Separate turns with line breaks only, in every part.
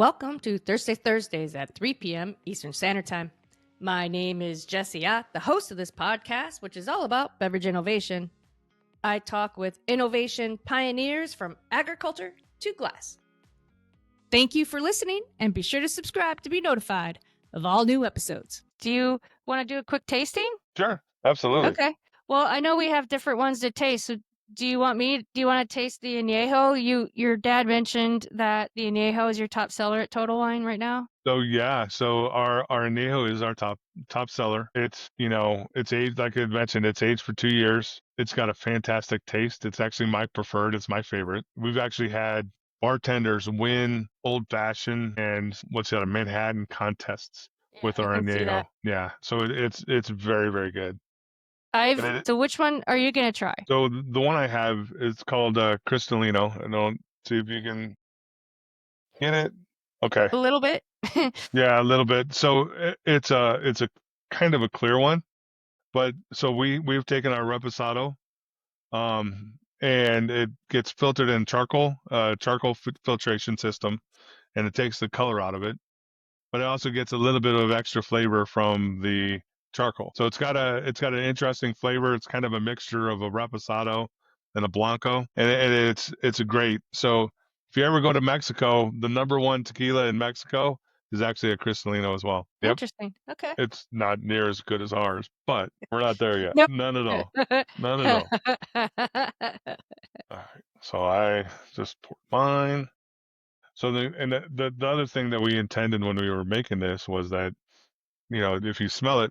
Welcome to Thursdays at 3 p.m. Eastern Standard Time. My name is Jesse Ott, the host of this podcast, which is all about beverage innovation. I talk with innovation pioneers from agriculture to glass. Thank you for listening, and be sure to subscribe to be notified of all new episodes. Do you want to do a quick tasting?
Sure, absolutely.
Okay. Well, I know we have different ones to taste, so do you want to taste the Anejo? Your dad mentioned that the Anejo is your top seller at Total Wine right now.
So our Anejo is our top seller. It's aged, like I mentioned, it's aged for 2 years. It's got a fantastic taste. It's actually my preferred. It's my favorite. We've actually had bartenders win old fashioned and a Manhattan contests with our Anejo. Yeah, so it's very, very good.
So which one are you gonna try?
So the one I have is called Cristalino. And I'll see if you can get it. Okay.
A little bit.
Yeah, a little bit. So it's a kind of a clear one, but so we've taken our Reposado, and it gets filtered in charcoal filtration system, and it takes the color out of it, but it also gets a little bit of extra flavor from the charcoal. So it's got an interesting flavor. It's kind of a mixture of a Reposado and a Blanco, and it's a great. So if you ever go to Mexico, the number one tequila in Mexico is actually a Cristalino as well. Yep.
Interesting. Okay.
It's not near as good as ours, but we're not there yet.
Nope.
None at all. None at all. All right. So I just poured mine. So the other thing that we intended when we were making this was that, if you smell it,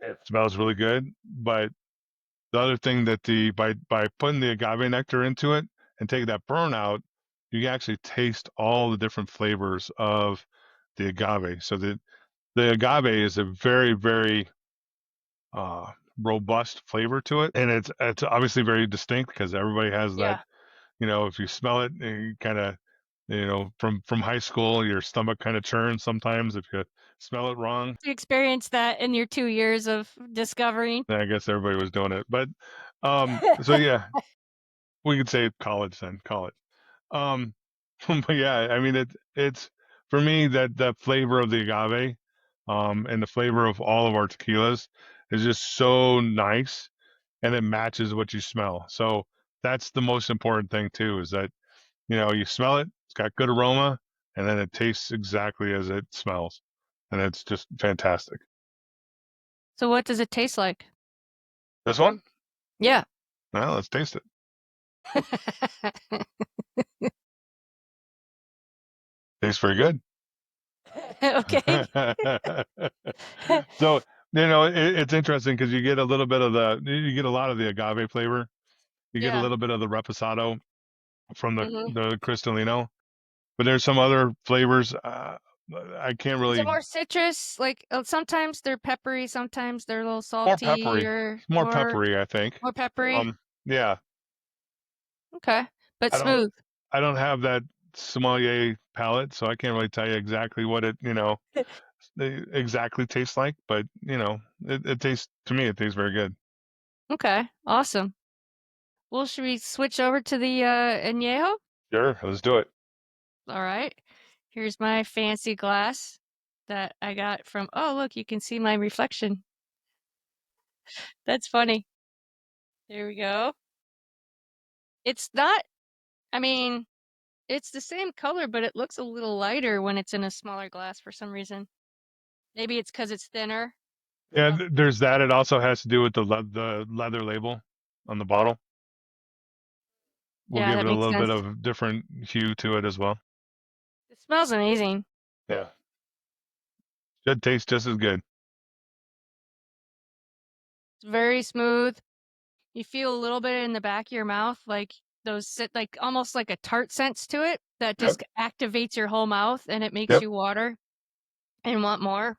it smells really good. But the other thing that by putting the agave nectar into it and taking that burn out, you can actually taste all the different flavors of the agave. So the agave is a very, very robust flavor to it, and it's obviously very distinct because everybody has that. If you smell it, you kind of, from high school, your stomach kind of churns sometimes if you smell it wrong.
You experienced that in your 2 years of discovering.
I guess everybody was doing it, but so yeah, we could say college then, college. But yeah, I mean it's for me that flavor of the agave, and the flavor of all of our tequilas is just so nice, and it matches what you smell. So that's the most important thing too, is that you smell it, it's got good aroma, and then it tastes exactly as it smells, and it's just fantastic.
So what does it taste like?
This one?
Yeah.
Well, let's taste it. Tastes very good.
Okay.
So it's interesting because you get a lot of the agave flavor. You get a little bit of the Reposado from the Cristalino, but there's some other flavors. I can't really.
Is it more citrus? Like sometimes they're peppery, sometimes they're a little salty.
More peppery, I think.
More peppery.
Yeah.
Okay, but smooth.
I don't have that sommelier palate, so I can't really tell you exactly what it exactly tastes like. But it tastes, to me, it tastes very good.
Okay, awesome. Well, should we switch over to the Anejo?
Sure, let's do it.
All right. Here's my fancy glass that I got from, oh, look, you can see my reflection. That's funny. There we go. It's not, I mean, it's the same color, but it looks a little lighter when it's in a smaller glass for some reason. Maybe it's because it's thinner.
Yeah, there's that. It also has to do with the leather label on the bottle. We'll give it a little bit of different hue to it as well.
It smells amazing.
Yeah. Should taste just as good.
It's very smooth. You feel a little bit in the back of your mouth, like like almost like a tart sense to it that just activates your whole mouth and it makes you water and want more.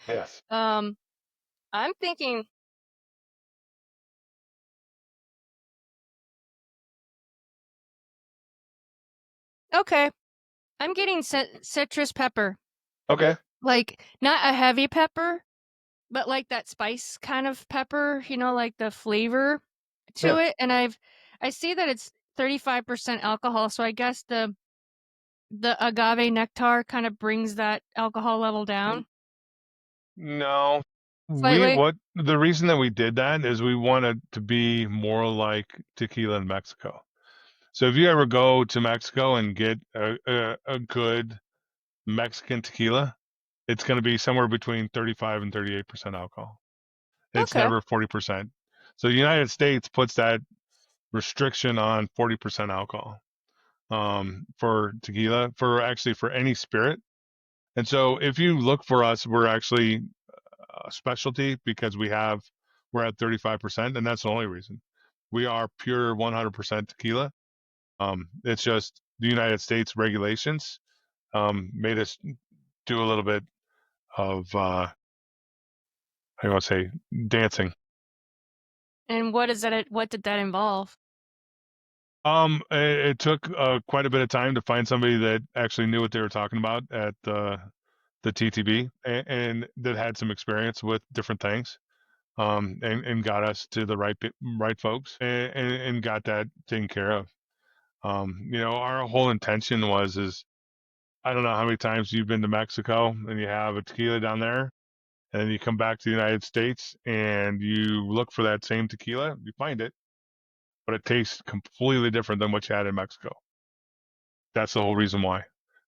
Yes.
I'm thinking. Okay, I'm getting citrus pepper.
Okay.
Like not a heavy pepper, but like that spice kind of pepper, like the flavor to it. And I see that it's 35% alcohol, so I guess the the agave nectar kind of brings that alcohol level down
No,
slightly?
the reason that we did that is we wanted to be more like tequila in Mexico. So if you ever go to Mexico and get a good Mexican tequila, it's going to be somewhere between 35 and 38% alcohol. It's
Okay.
never 40%. So the United States puts that restriction on 40% alcohol for tequila, for any spirit. And so if you look for us, we're actually a specialty because we're at 35%, and that's the only reason. We are pure 100% tequila. It's just the United States regulations made us do a little bit of I want to say dancing.
And what is that? What did that involve?
It took quite a bit of time to find somebody that actually knew what they were talking about at the TTB and that had some experience with different things. And got us to the right folks and got that taken care of. Our whole intention is I don't know how many times you've been to Mexico and you have a tequila down there, and then you come back to the United States and you look for that same tequila, you find it, but it tastes completely different than what you had in Mexico. That's the whole reason why,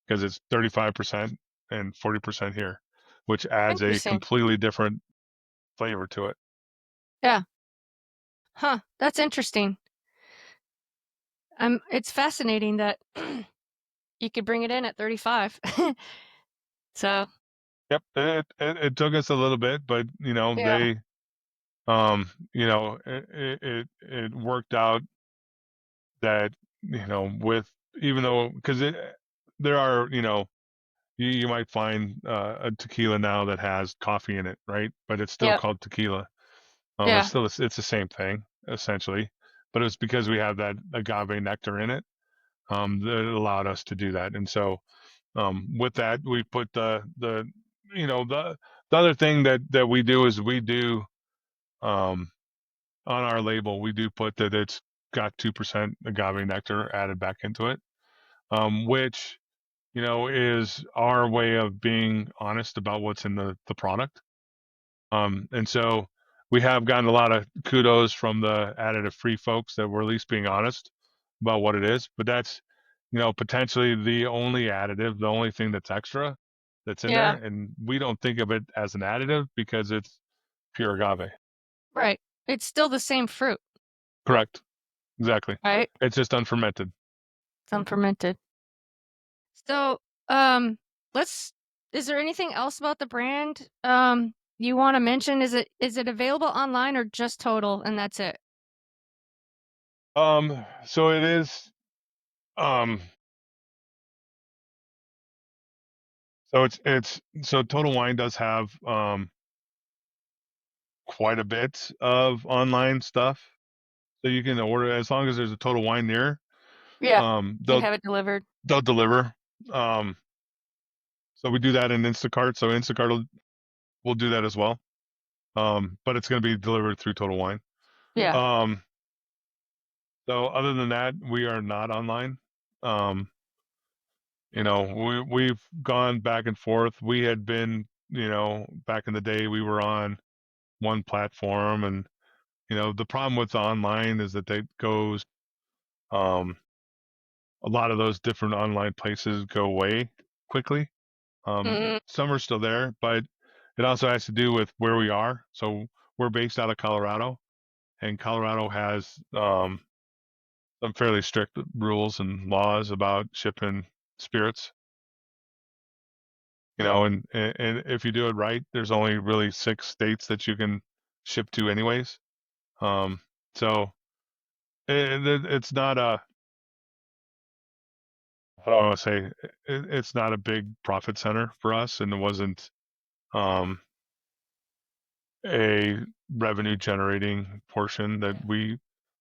because it's 35% and 40% here, which adds a
Interesting.
completely different flavor to it.
Yeah. Huh. That's interesting. It's fascinating that you could bring it in at 35. So,
Yep, it took us a little bit, but
yeah.
it worked out that with even though because there are you might find a tequila now that has coffee in it, right? But it's still
Yep.
called tequila.
Yeah.
It's the same thing essentially, but it's because we have that agave nectar in it that allowed us to do that. And so with that, we put the you know the other thing that we do is we do um, on our label we do put that it's got 2% agave nectar added back into it, which is our way of being honest about what's in the product. And so we have gotten a lot of kudos from the additive free folks that we're at least being honest about what it is. But that's, potentially the only additive, the only thing that's extra that's in there.
Yeah.
And we don't think of it as an additive because it's pure agave.
Right. It's still the same fruit,
Correct. Exactly.
right?
It's just unfermented.
It's unfermented. So, um, let's, is there anything else about the brand, you want to mention? Is it available online or just Total and that's it?
So it is, um, so Total Wine does have, quite a bit of online stuff. So you can order as long as there's a Total Wine near.
Yeah.
Um,
You
they'll
have it delivered.
they'll deliver. Um, so we do that in Instacart. So Instacart will do that as well. But it's going to be delivered through Total Wine.
Yeah.
Um, so other than that, we are not online. Um, we've gone back and forth. We had been, back in the day, we were on one platform, and the problem with online is that they goes um a lot of those different online places go away quickly.
Mm,
Some are still there, but it also has to do with where we are. So we're based out of Colorado, and Colorado has some fairly strict rules and laws about shipping spirits. And if you do it right, there's only really 6 states that you can ship to, anyways. Um, so it's not a I don't want to say it's not a big profit center for us, and it wasn't um, a revenue generating portion that we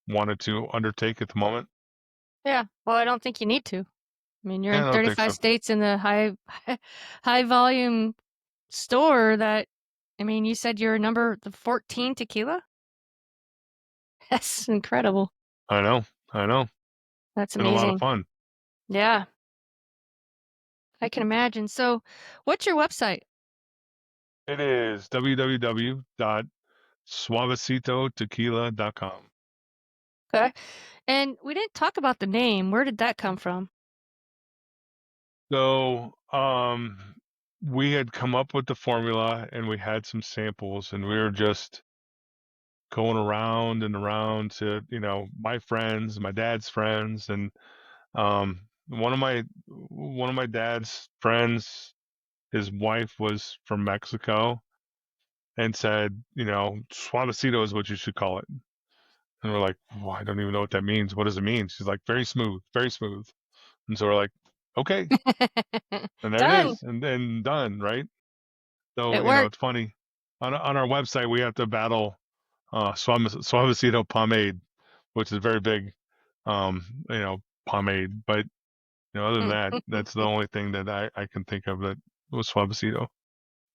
wanted to undertake at the moment.
yeah. Well, I don't think you need to. I mean, you're
Yeah,
in
I don't think
35
so.
states in the high volume store that, I mean, you said you're the 14 tequila? That's incredible.
I know. It's
That's
been a lot of
amazing.
fun.
Yeah. I can imagine. So, what's your website?
It is www.suavecitotequila.com.
Okay. And we didn't talk about the name. Where did that come from?
So, we had come up with the formula and we had some samples and we were just going around and around to, my friends, my dad's friends, and one of my dad's friends, his wife was from Mexico and said, Suavecito is what you should call it. And we're like, well, I don't even know what that means. What does it mean? She's like, very smooth, very smooth. And so we're like, okay, and there it
Done.
is, and then done, right? So,
It worked.
it's funny. On our website, we have to battle Suavecito pomade, which is very big, um, pomade. But other than that, that's the only thing that I can think of that was Suavecito.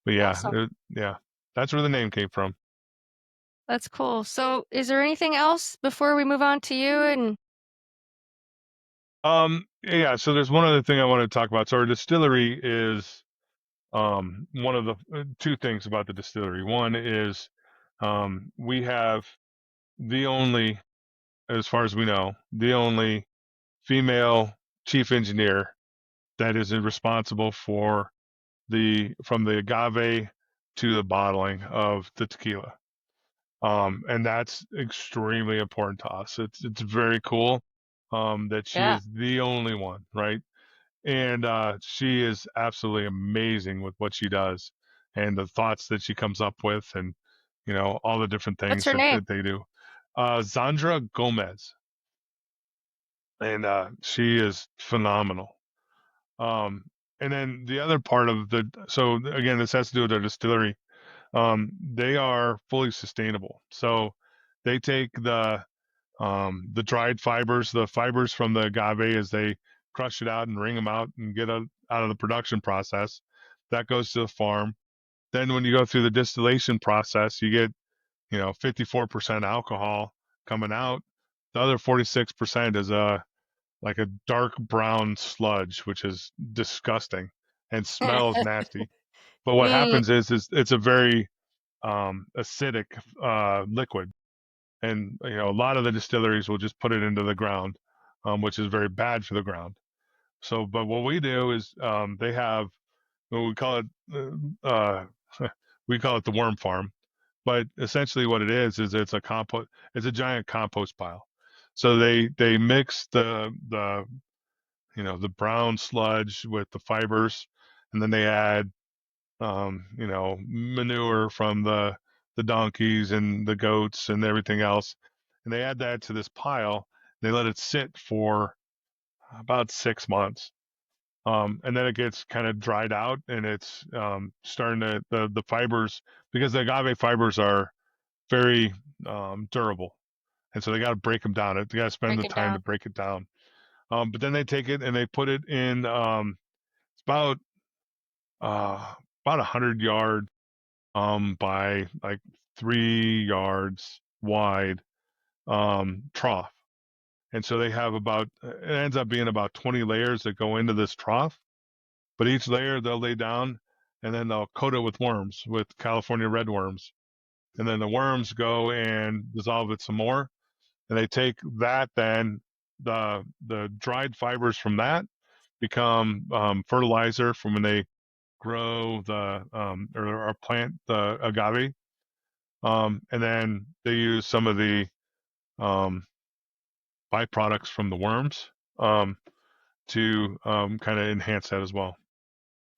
But yeah,
Awesome.
yeah, that's where the name came from.
That's cool. So, is there anything else before we move on to you? And
Yeah. So there's one other thing I want to talk about. So our distillery is one of the two things about the distillery. One is we have the only, as far as we know, the only female chief engineer that is responsible for from the agave to the bottling of the tequila. And that's extremely important to us. It's very cool that she
yeah,
is the only one, right? And she is absolutely amazing with what she does and the thoughts that she comes up with, and all the different
what's
things
her name?
that they do. Zandra Gomez, and she is phenomenal. Um, and then the other part of so again, this has to do with their distillery. They are fully sustainable. So they take the dried fibers, the fibers from the agave as they crush it out and wring them out and get out of the production process. That goes to the farm. Then when you go through the distillation process, you get, 54% alcohol coming out. The other 46% is like a dark brown sludge, which is disgusting and smells nasty. But what
Mm,
happens is it's a very acidic liquid, and a lot of the distilleries will just put it into the ground, which is very bad for the ground. So, but what we do is they have what we call it. We call it the worm farm, but essentially what it is it's a compost. It's a giant compost pile. So they mix the brown sludge with the fibers, and then they add manure from the donkeys and the goats and everything else, and they add that to this pile. They let it sit for about 6 months, and then it gets kind of dried out, and it's starting to the fibers, because the agave fibers are very durable, and so they got to break them down. They got to spend
break
the
it
time to
down.
break it down. But then they take it and they put it in it's uh, about 100 yard by like 3 yards wide trough. And so they have it ends up being about 20 layers that go into this trough, but each layer they'll lay down and then they'll coat it with worms, with California red worms. And then the worms go and dissolve it some more. And they take that, then the dried fibers from that become fertilizer from when they grow or plant the agave. And then they use some of the um, byproducts from the worms um, to kind of enhance that as well.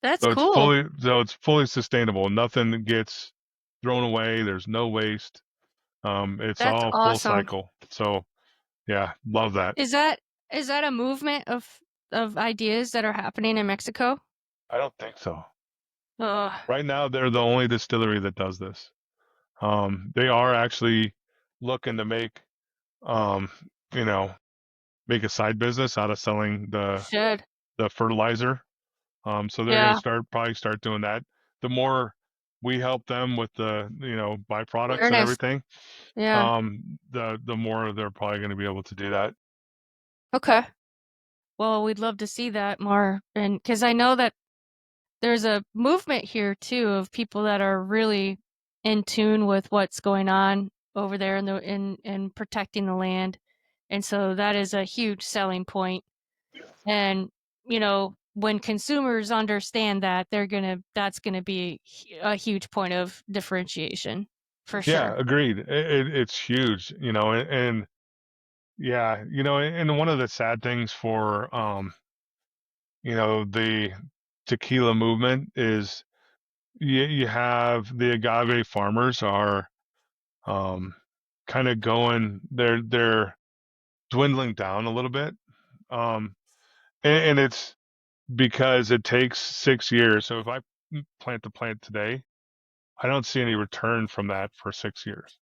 That's
So
cool.
it's fully sustainable. Nothing gets thrown away. There's no waste. It's
That's
all full
awesome.
cycle. So yeah, love that.
Is that is that a movement of ideas that are happening in Mexico?
I don't think so.
Ugh,
Right now, they're the only distillery that does this. They are actually looking to um, you know, make a side business out of selling
should.
the fertilizer. So they're going
Yeah,
to probably start doing that. The more we help them with the byproducts and
awareness.
everything,
Yeah.
the more they're probably going to be able to do that.
Okay. Well, we'd love to see that more, and because I know that there's a movement here too of people that are really in tune with what's going on over there in protecting the land, and so that is a huge selling point. And when consumers understand that, that's gonna be a huge point of differentiation for
Yeah,
sure.
agreed. It's huge, and yeah, and one of the sad things for the tequila movement is you have the agave farmers are um kind of going they're dwindling down a little bit. Um and it's because it takes 6 years. So if I plant the plant today, I don't see any return from that for 6 years.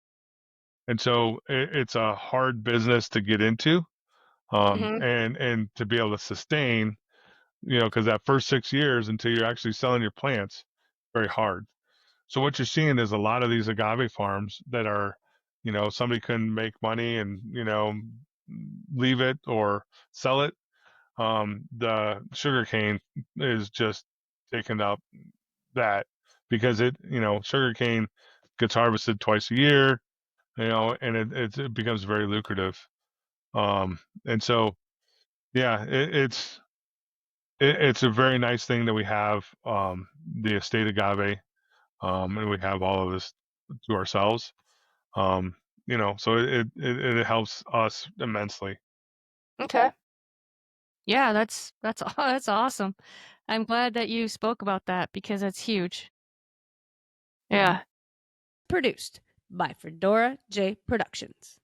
And so it's a hard business to get into,
Mhm.
and to be able to sustain, because that first 6 years until you're actually selling your plants, very hard. So what you're seeing is a lot of these agave farms that are, somebody can make money and, leave it or sell it. The sugarcane is just taking up that because sugarcane gets harvested twice a year, and it becomes very lucrative. And so, yeah, it's a very nice thing that we have the estate agave, and we have all of this to ourselves. Um, so it helps us immensely.
Okay. Yeah, that's that's awesome. I'm glad that you spoke about that because it's huge. Yeah.
Produced by Fedora J Productions.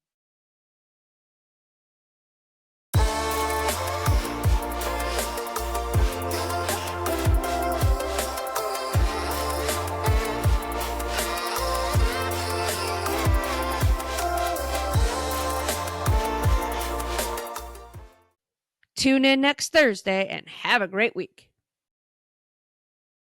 Tune in next Thursday and have a great week.